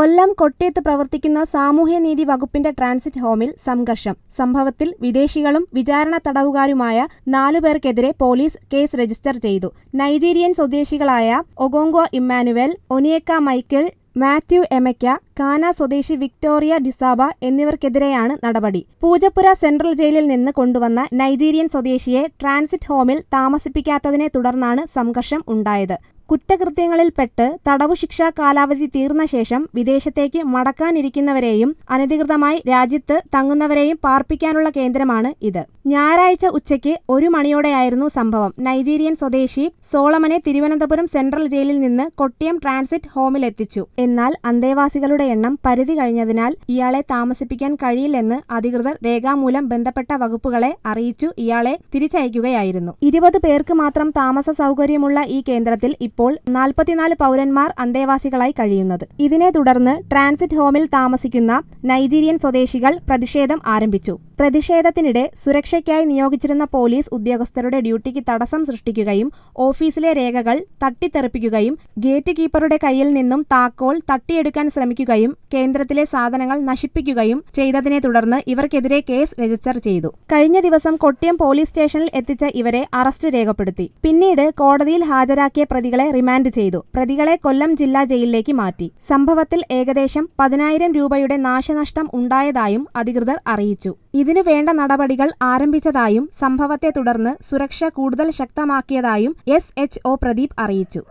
കൊല്ലം കൊട്ടിയത്ത് പ്രവർത്തിക്കുന്ന സാമൂഹ്യനീതി വകുപ്പിന്റെ ട്രാൻസിറ്റ് ഹോമിൽ സംഘർഷം. സംഭവത്തിൽ വിദേശികളും വിചാരണ തടവുകാരുമായ 4 പേർക്കെതിരെ പോലീസ് കേസ് രജിസ്റ്റർ ചെയ്തു. നൈജീരിയൻ സ്വദേശികളായ ഒഗോങ്കോ ഇമ്മാനുവൽ, ഒനിയേക്ക മൈക്കിൾ, മാത്യു എമയ്ക്ക, കാന സ്വദേശി വിക്ടോറിയ ഡിസാബ എന്നിവർക്കെതിരെയാണ് നടപടി. പൂജപ്പുര സെൻട്രൽ ജയിലിൽ നിന്ന് കൊണ്ടുവന്ന നൈജീരിയൻ സ്വദേശിയെ ട്രാൻസിറ്റ് ഹോമിൽ താമസിപ്പിക്കാത്തതിനെ തുടർന്നാണ് സംഘർഷം ഉണ്ടായത്. കുറ്റകൃത്യങ്ങളിൽപ്പെട്ട് തടവുശിക്ഷാ കാലാവധി തീർന്ന ശേഷം വിദേശത്തേക്ക് മടക്കാനിരിക്കുന്നവരെയും അനധികൃതമായി രാജ്യത്ത് തങ്ങുന്നവരെയും പാർപ്പിക്കാനുള്ള കേന്ദ്രമാണ് ഇത്. ഞായറാഴ്ച ഉച്ചയ്ക്ക് 1 മണിയോടെയായിരുന്നു സംഭവം. നൈജീരിയൻ സ്വദേശി സോളമനെ തിരുവനന്തപുരം സെൻട്രൽ ജയിലിൽ നിന്ന് കൊട്ടിയം ട്രാൻസിറ്റ് ഹോമിലെത്തിച്ചു. എന്നാൽ അന്തേവാസികളുടെ എണ്ണം പരിധി കഴിഞ്ഞതിനാൽ ഇയാളെ താമസിപ്പിക്കാൻ കഴിയില്ലെന്ന് അധികൃതർ രേഖാമൂലം ബന്ധപ്പെട്ട വകുപ്പുകളെ അറിയിച്ചു ഇയാളെ തിരിച്ചയക്കുകയായിരുന്നു. 20 പേർക്ക് മാത്രം താമസ സൗകര്യമുള്ള ഈ കേന്ദ്രത്തിൽ ഇപ്പോൾ 44 പൗരന്മാർ അന്തേവാസികളായി കഴിയുന്നത്. ഇതിനെ തുടർന്ന് ട്രാൻസിറ്റ് ഹോമിൽ താമസിക്കുന്ന നൈജീരിയൻ സ്വദേശികൾ പ്രതിഷേധം ആരംഭിച്ചു. പ്രതിഷേധത്തിനിടെ സുരക്ഷയ്ക്കായി നിയോഗിച്ചിരുന്ന പോലീസ് ഉദ്യോഗസ്ഥരുടെ ഡ്യൂട്ടിക്ക് തടസ്സം സൃഷ്ടിക്കുകയും ഓഫീസിലെ രേഖകൾ തട്ടിത്തെറിപ്പിക്കുകയും ഗേറ്റ് കീപ്പറുടെ കയ്യിൽ നിന്നും താക്കോൽ തട്ടിയെടുക്കാൻ ശ്രമിക്കുകയും കേന്ദ്രത്തിലെ സാധനങ്ങൾ നശിപ്പിക്കുകയും ചെയ്തതിനെ തുടർന്ന് ഇവർക്കെതിരെ കേസ് രജിസ്റ്റർ ചെയ്തു. കഴിഞ്ഞ ദിവസം കൊട്ടിയം പോലീസ് സ്റ്റേഷനിൽ എത്തിച്ച ഇവരെ അറസ്റ്റ് രേഖപ്പെടുത്തി. പിന്നീട് കോടതിയിൽ ഹാജരാക്കിയ പ്രതികളെ റിമാൻഡ് ചെയ്തു. പ്രതികളെ കൊല്ലം ജില്ലാ ജയിലിലേക്ക് മാറ്റി. സംഭവത്തിൽ ഏകദേശം 10,000 രൂപയുടെ നാശനഷ്ടം ഉണ്ടായതായും അധികൃതർ അറിയിച്ചു. ഇതിനു വേണ്ട നടപടികൾ ആരംഭിച്ചതായും സംഭവത്തെ തുടർന്ന് സുരക്ഷ കൂടുതൽ ശക്തമാക്കിയതായും SHO പ്രദീപ് അറിയിച്ചു.